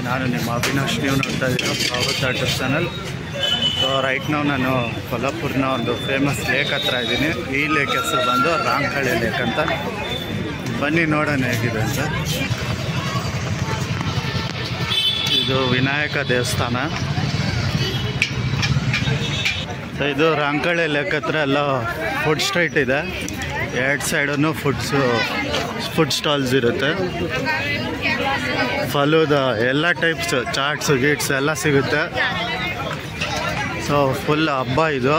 ನಾನು ನಿಮ್ಮ ಅವಿನಾಶ್. ನೀವು ನೋಡ್ತಾ ಇದ್ದೀರಾ ಪಾವತ್ ಯೂಟ್ಯೂಬ್ ಚಾನಲ್. ಸೊ ರೈಟ್ ನಾವು ನಾನು ಕೊಲ್ಲಾಪುರ್ನ ಒಂದು ಫೇಮಸ್ ಲೇಕ್ ಹತ್ರ ಇದ್ದೀನಿ. ಈ ಲೇಕ್ ಹೆಸರು ಬಂದು ರಾಂಕಳಿ ಲೇಕ್ ಅಂತ. ಬನ್ನಿ ನೋಡೋಣ ಹೇಗಿದೆ ಅಂತ. ಇದು ವಿನಾಯಕ ದೇವಸ್ಥಾನ. ಸೊ ಇದು ರಾಂಕಳಿ ಲೇಕ್ ಹತ್ರ ಎಲ್ಲ ಫುಡ್ ಸ್ಟ್ರೀಟ್ ಇದೆ. ಎರಡು ಸೈಡೂ ಫುಡ್ ಸ್ಟಾಲ್ಸ್ ಇರುತ್ತೆ. ಫಲೂದ ಎಲ್ಲ ಟೈಪ್ಸ್ ಚಾಟ್ಸು ಗೀಟ್ಸ್ ಎಲ್ಲ ಸಿಗುತ್ತೆ. ಸೊ ಫುಲ್ ಹಬ್ಬ ಇದು.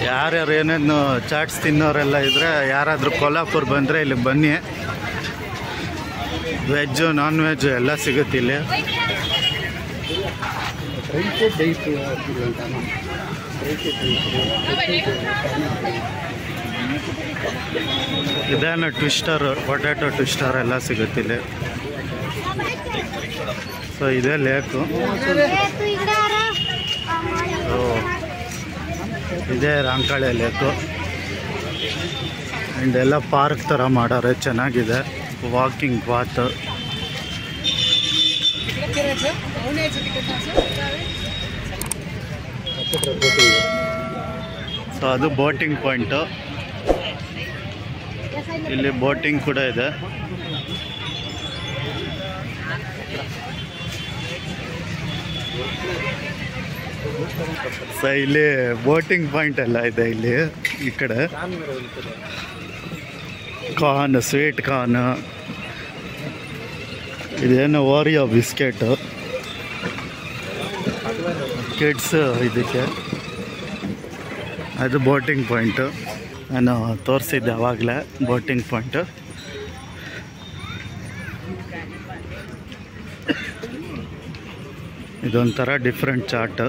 ಯಾರ್ಯಾರು ಏನೇನು ಚಾಟ್ಸ್ ತಿನ್ನೋರೆಲ್ಲ ಇದ್ದರೆ ಯಾರಾದರೂ ಕೊಲ್ಲಾಪುರ್ ಬಂದರೆ ಇಲ್ಲಿಗೆ ಬನ್ನಿ. ವೆಜ್ಜು ನಾನ್ ವೆಜ್ಜು ಎಲ್ಲ ಸಿಗುತ್ತೆ ಇಲ್ಲಿ. ಇದೇನು ಟ್ವಿಸ್ಟರ್, ಪೊಟ್ಯಾಟೊ ಟ್ವಿಸ್ಟರ್ ಎಲ್ಲ ಸಿಗುತ್ತೆ ಇಲ್ಲಿ. ಸೊ ಇದೇ ಲೇಕು. ಇದೇ ರಾಂಕಳಿ ಲೇಕು. ಆ್ಯಂಡ್ ಎಲ್ಲ ಪಾರ್ಕ್ ಥರ ಮಾಡಾರೆ, ಚೆನ್ನಾಗಿದೆ. Walking path. ಸೊ ಅದು ಬೋಟಿಂಗ್ ಪಾಯಿಂಟು. ಇಲ್ಲಿ ಬೋಟಿಂಗ್ ಕೂಡ ಇದೆ. ಸೊ ಇಲ್ಲಿ ಬೋಟಿಂಗ್ ಪಾಯಿಂಟ್ ಎಲ್ಲ ಇದೆ ಇಲ್ಲಿ. ಈ ಕಡೆ ಕಾರ್ನ್, ಸ್ವೀಟ್ ಕಾರ್ನ್, ಇದೇನು ಓರಿಯೋ ಬಿಸ್ಕೆಟು ಕಿಡ್ಸ್. ಇದಕ್ಕೆ ಅದು ಬೋಟಿಂಗ್ ಪಾಯಿಂಟು. ನಾನು ತೋರಿಸಿದ್ದೆ ಆವಾಗಲೇ ಬೋಟಿಂಗ್ ಪಾಯಿಂಟು. ಇದೊಂಥರ ಡಿಫ್ರೆಂಟ್ ಚಾಟ್.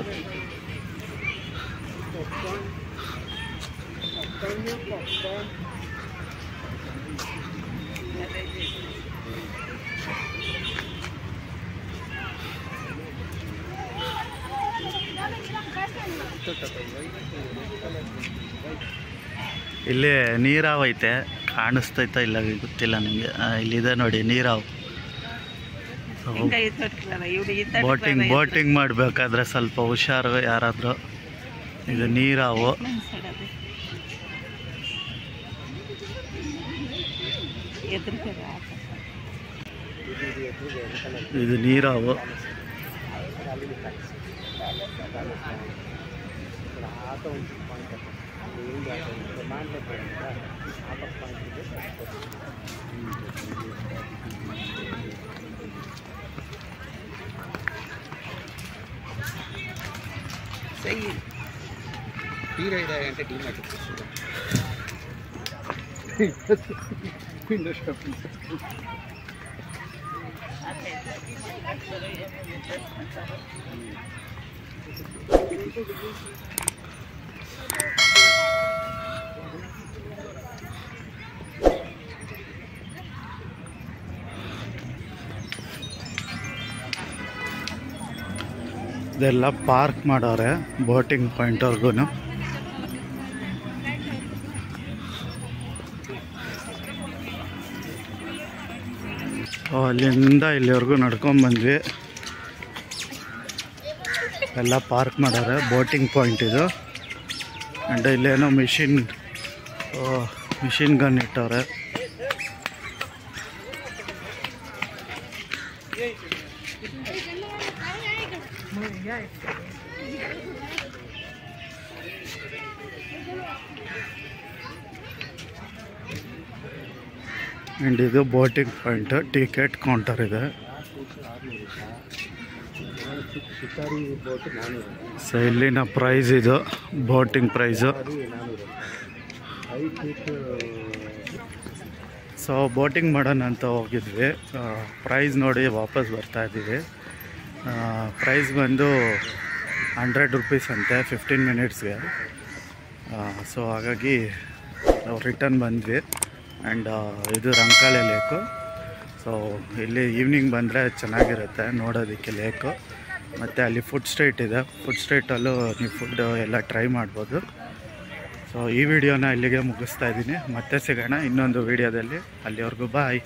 ಇಲ್ಲಿ ನೀರಾವ್ ಐತೆ, ಕಾಣಿಸ್ತೈತಾ ಇಲ್ಲ ಗೊತ್ತಿಲ್ಲ ನಿಮಗೆ. ಇಲ್ಲಿದೆ ನೋಡಿ ನೀರಾವ್. ಬೋಟಿಂಗ್ ಮಾಡಬೇಕಾದ್ರೆ ಸ್ವಲ್ಪ ಹುಷಾರು ಯಾರಾದರೂ. ಇದು ನೀರಾವು. ಇದು ನೀರಾವು. ಇದೆಲ್ಲ ಪಾರ್ಕ್ ಮಾಡೋರೆ ಬೋಟಿಂಗ್ ಪಾಯಿಂಟ್ವರೆಗೂ. ಅಲ್ಲಿಂದ ಇಲ್ಲಿವರೆಗೂ ನಡ್ಕೊಂಡ್ಬಂದ್ವಿ. ಎಲ್ಲ ಪಾರ್ಕ್ ಮಾಡೋರೆ ಬೋಟಿಂಗ್ ಪಾಯಿಂಟ್ ಇದು. ಆ್ಯಂಡ್ ಇಲ್ಲೇನೋ ಮಿಷಿನ್ ಗನ್ ಇಟ್ಟವ್ರೆ. ಆ್ಯಂಡ್ ಇದು ಬೋಟಿಂಗ್ ಪಾಯಿಂಟ್. ಟಿಕೆಟ್ ಕೌಂಟರ್ ಇದೆ. ಸೊ ಇಲ್ಲಿನ ಪ್ರೈಸ್ ಇದು ಬೋಟಿಂಗ್ ಪ್ರೈಸು. ಸೊ ಬೋಟಿಂಗ್ ಮಾಡೋಣ ಅಂತ ಹೋಗಿದ್ವಿ. ಪ್ರೈಸ್ ನೋಡಿ ವಾಪಸ್ ಬರ್ತಾ ಇದ್ದೀವಿ. ಪ್ರೈಸ್ ಬಂದು 100 ರೂಪೀಸ್ ಅಂತೆ 15 ಮಿನಿಟ್ಸ್ಗೆ. ಸೊ ಹಾಗಾಗಿ ನಾವು ರಿಟರ್ನ್ ಬಂದ್ವಿ. ಆ್ಯಂಡ್ ಇದು ರಾಂಕಳಿ ಲೇಕು. ಸೊ ಇಲ್ಲಿ ಈವ್ನಿಂಗ್ ಬಂದರೆ ಚೆನ್ನಾಗಿರುತ್ತೆ ನೋಡೋದಕ್ಕೆ ಲೇಕು. ಮತ್ತು ಅಲ್ಲಿ ಫುಡ್ ಸ್ಟ್ರೀಟ್ ಇದೆ. ಫುಡ್ ಸ್ಟ್ರೀಟಲ್ಲೂ ನೀವು ಫುಡ್ ಎಲ್ಲ ಟ್ರೈ ಮಾಡ್ಬೋದು. ಸೊ ಈ ವಿಡಿಯೋನ ಇಲ್ಲಿಗೆ ಮುಗಿಸ್ತಾ ಇದ್ದೀನಿ. ಮತ್ತೆ ಸಿಗೋಣ ಇನ್ನೊಂದು ವಿಡಿಯೋದಲ್ಲಿ. ಅಲ್ಲಿವರೆಗೂ ಬಾಯ್.